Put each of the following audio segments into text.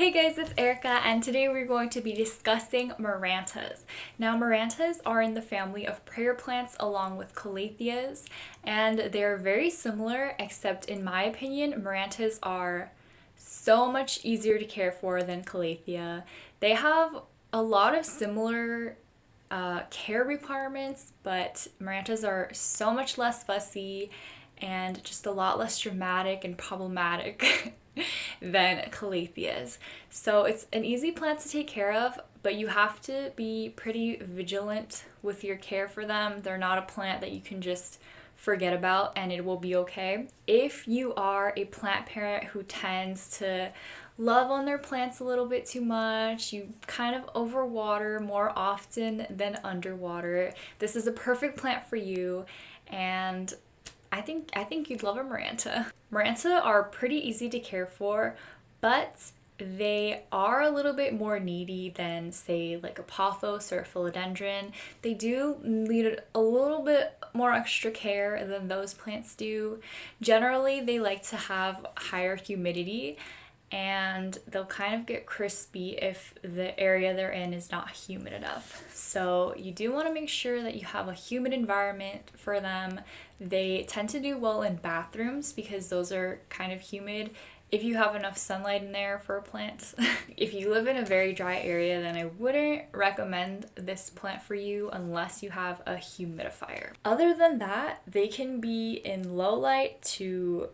Hey guys, it's Erika, and today we're going to be discussing Marantas. Now, Marantas are in the family of prayer plants along with calatheas, and they're very similar, except in my opinion, Marantas are so much easier to care for than calathea. They have a lot of similar care requirements, but Marantas are so much less fussy and just a lot less dramatic and problematic than calatheas. So it's an easy plant to take care of, but you have to be pretty vigilant with your care for them. They're not a plant that you can just forget about and it will be okay. If you are a plant parent who tends to love on their plants a little bit too much, you kind of overwater more often than underwater, this is a perfect plant for you, and I think you'd love a Maranta. Maranta are pretty easy to care for, but they are a little bit more needy than, say, like a pothos or a philodendron. They do need a little bit more extra care than those plants do. Generally, they like to have higher humidity, and they'll kind of get crispy if the area they're in is not humid enough. So you do want to make sure that you have a humid environment for them. They tend to do well in bathrooms because those are kind of humid if you have enough sunlight in there for plants. If you live in a very dry area, then I wouldn't recommend this plant for you unless you have a humidifier. Other than that, they can be in low light to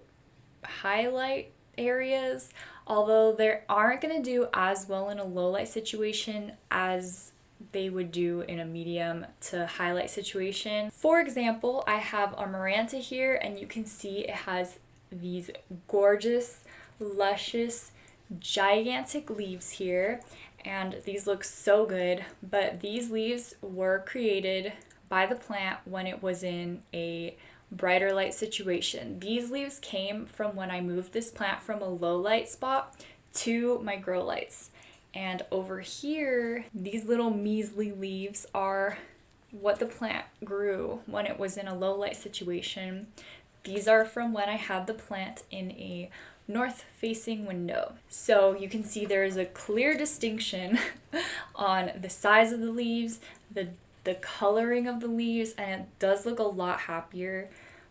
high light areas, although they aren't going to do as well in a low light situation as they would do in a medium to highlight situation. For example, I have a Maranta here, and you can see it has these gorgeous, luscious, gigantic leaves here, and these look so good, but these leaves were created by the plant when it was in a brighter light situation. These leaves came from when I moved this plant from a low light spot to my grow lights. And over here, these little measly leaves are what the plant grew when it was in a low light situation. These are from when I had the plant in a north facing window. So you can see there is a clear distinction on the size of the leaves, the coloring of the leaves, and it does look a lot happier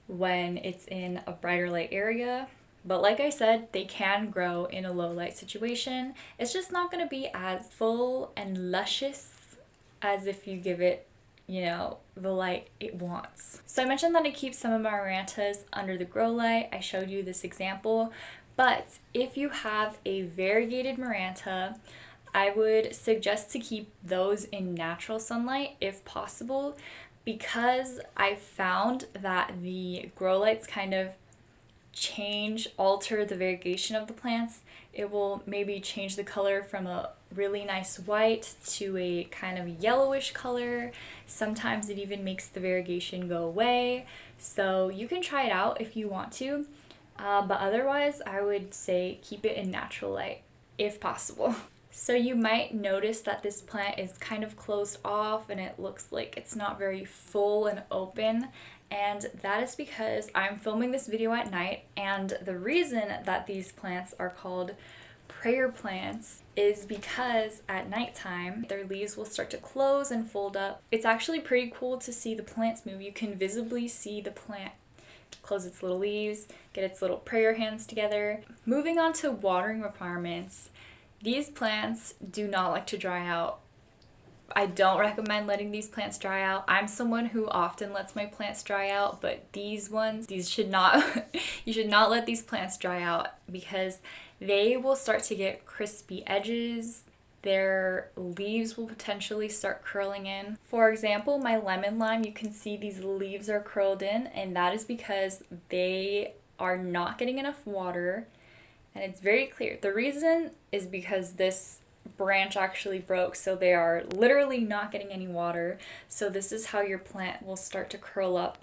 when it's in a brighter light area. But like I said, they can grow in a low light situation. It's just not going to be as full and luscious as if you give it, the light it wants. So I mentioned that I keep some of my Marantas under the grow light. I showed you this example. But if you have a variegated Maranta, I would suggest to keep those in natural sunlight if possible, because I found that the grow lights kind of alter the variegation of the plants. It will maybe change the color from a really nice white to a kind of yellowish color. Sometimes it even makes the variegation go away. So you can try it out if you want to, but otherwise I would say keep it in natural light if possible. So you might notice that this plant is kind of closed off and it looks like it's not very full and open, and that is because I'm filming this video at night, and the reason that these plants are called prayer plants is because at nighttime their leaves will start to close and fold up. It's actually pretty cool to see the plants move. You can visibly see the plant close its little leaves, get its little prayer hands together. Moving on to watering requirements. These plants do not like to dry out. I don't recommend letting these plants dry out. I'm someone who often lets my plants dry out, but these should not, you should not let these plants dry out because they will start to get crispy edges. Their leaves will potentially start curling in. For example, my lemon lime, you can see these leaves are curled in, and that is because they are not getting enough water. And it's very clear. The reason is because this branch actually broke, so they are literally not getting any water. So this is how your plant will start to curl up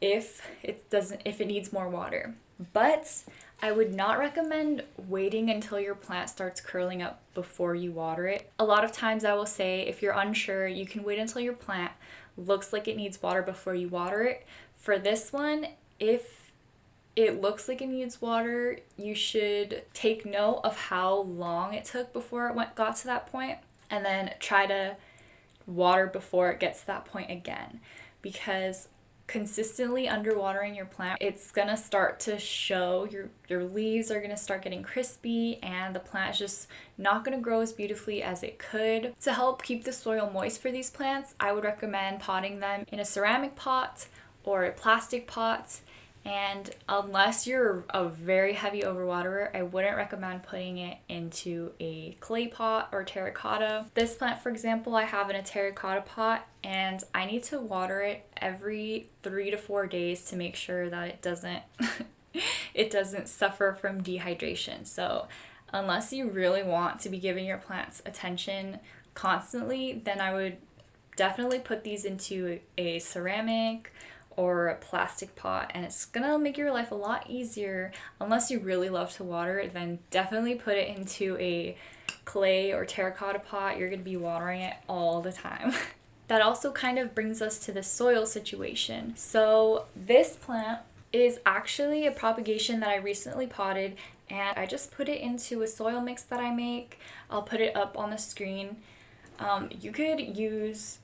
if it needs more water. But I would not recommend waiting until your plant starts curling up before you water it. A lot of times I will say, if you're unsure, you can wait until your plant looks like it needs water before you water it. For this one, if it looks like it needs water, you should take note of how long it took before it got to that point, and then try to water before it gets to that point again. Because consistently underwatering your plant, it's gonna start to show, your leaves are gonna start getting crispy, and the plant is just not gonna grow as beautifully as it could. To help keep the soil moist for these plants, I would recommend potting them in a ceramic pot or a plastic pot. And unless you're a very heavy overwaterer, I wouldn't recommend putting it into a clay pot or terracotta. This plant, for example, I have in a terracotta pot, and I need to water it every 3 to 4 days to make sure that it doesn't it doesn't suffer from dehydration. So unless you really want to be giving your plants attention constantly, then I would definitely put these into a ceramic or a plastic pot, and it's gonna make your life a lot easier. Unless you really love to water it, then definitely put it into a clay or terracotta pot. You're gonna be watering it all the time. That also kind of brings us to the soil situation. So this plant is actually a propagation that I recently potted, and I just put it into a soil mix that I make. I'll put it up on the screen. You could use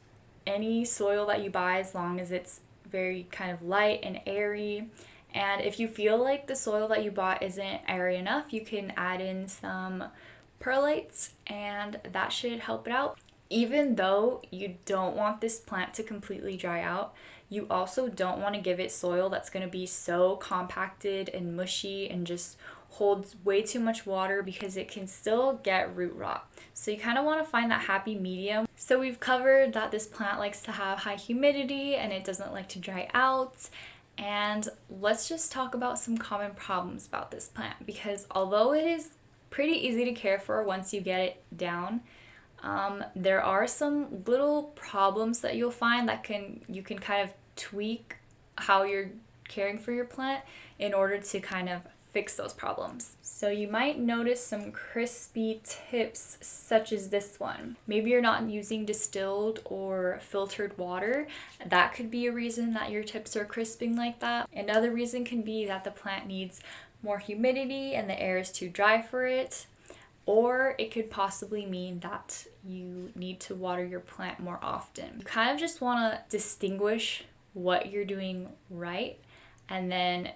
any soil that you buy as long as it's very kind of light and airy. And if you feel like the soil that you bought isn't airy enough, you can add in some perlites, and that should help it out. Even though you don't want this plant to completely dry out, you also don't want to give it soil that's going to be so compacted and mushy and just holds way too much water, because it can still get root rot. So you kind of want to find that happy medium. So we've covered that this plant likes to have high humidity and it doesn't like to dry out. And let's just talk about some common problems about this plant, because although it is pretty easy to care for once you get it down, there are some little problems that you'll find that you can kind of tweak how you're caring for your plant in order to kind of fix those problems. So you might notice some crispy tips, such as this one. Maybe you're not using distilled or filtered water. That could be a reason that your tips are crisping like that. Another reason can be that the plant needs more humidity and the air is too dry for it. Or it could possibly mean that you need to water your plant more often. You kind of just want to distinguish what you're doing right, and then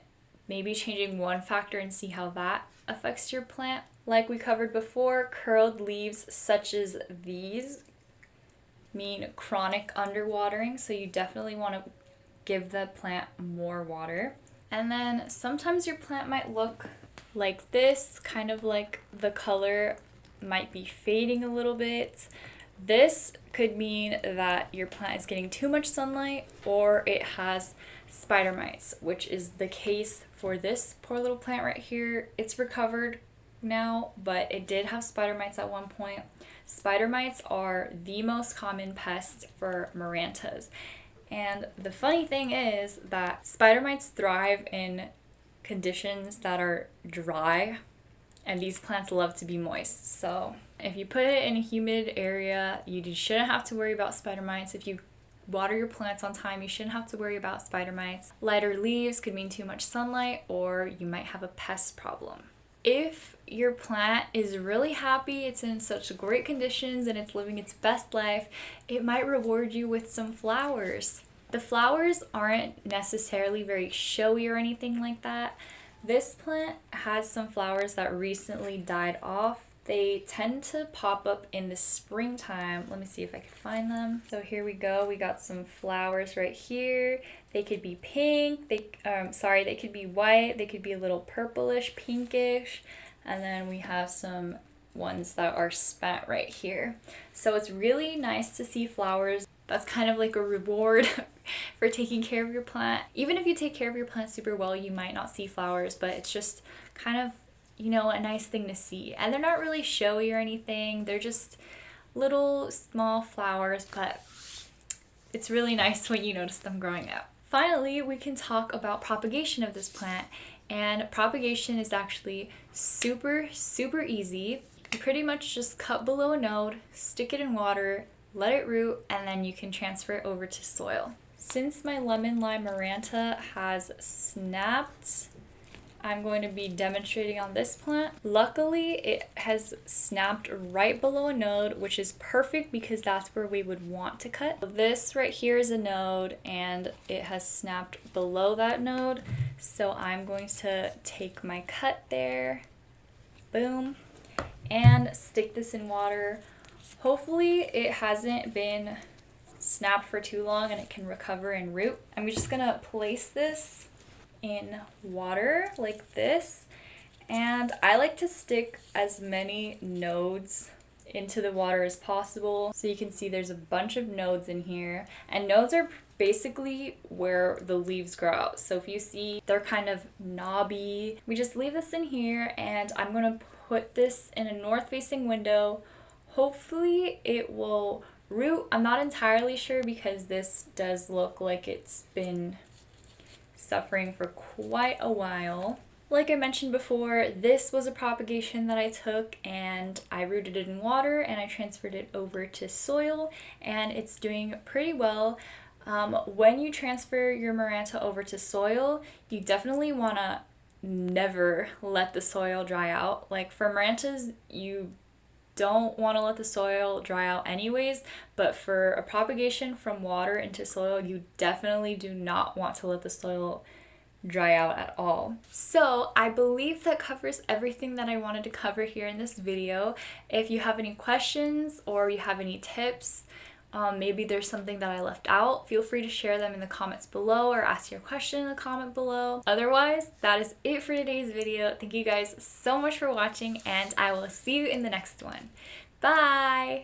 maybe changing one factor and see how that affects your plant. Like we covered before, curled leaves such as these mean chronic underwatering, so you definitely want to give the plant more water. And then sometimes your plant might look like this, kind of like the color might be fading a little bit. This could mean that your plant is getting too much sunlight, or it has spider mites, which is the case for this poor little plant right here. It's recovered now, but it did have spider mites at one point. Spider mites are the most common pest for Marantas. And the funny thing is that spider mites thrive in conditions that are dry, and these plants love to be moist. So if you put it in a humid area, you shouldn't have to worry about spider mites. If you water your plants on time, you shouldn't have to worry about spider mites. Lighter leaves could mean too much sunlight, or you might have a pest problem. If your plant is really happy, it's in such great conditions, and it's living its best life, it might reward you with some flowers. The flowers aren't necessarily very showy or anything like that. This plant has some flowers that recently died off. They tend to pop up in the springtime. Let me see if I can find them. So here we go. We got some flowers right here. They could be pink. They could be white. They could be a little purplish, pinkish. And then we have some ones that are spent right here. So it's really nice to see flowers. That's kind of like a reward for taking care of your plant. Even if you take care of your plant super well, you might not see flowers, but it's just kind of, a nice thing to see. And they're not really showy or anything. They're just little small flowers, but it's really nice when you notice them growing up. Finally, we can talk about propagation of this plant. And propagation is actually super, super easy. You pretty much just cut below a node, stick it in water, let it root, and then you can transfer it over to soil. Since my lemon lime Maranta has snapped, I'm going to be demonstrating on this plant. Luckily, it has snapped right below a node, which is perfect because that's where we would want to cut. This right here is a node and it has snapped below that node. So I'm going to take my cut there, boom, and stick this in water. Hopefully it hasn't been snapped for too long and it can recover and root. I'm just gonna place this in water like this, and I like to stick as many nodes into the water as possible. So you can see there's a bunch of nodes in here, and nodes are basically where the leaves grow out. So if you see they're kind of knobby, we just leave this in here, and I'm gonna put this in a north facing window. Hopefully it will root. I'm not entirely sure because this does look like it's been suffering for quite a while. Like I mentioned before, this was a propagation that I took and I rooted it in water and I transferred it over to soil, and it's doing pretty well. When you transfer your Maranta over to soil, you definitely want to never let the soil dry out. Like for Marantas, you don't want to let the soil dry out anyways, but for a propagation from water into soil, you definitely do not want to let the soil dry out at all. So I believe that covers everything that I wanted to cover here in this video. If you have any questions or you have any tips, maybe there's something that I left out, feel free to share them in the comments below or ask your question in the comment below. Otherwise, that is it for today's video. Thank you guys so much for watching, and I will see you in the next one. Bye!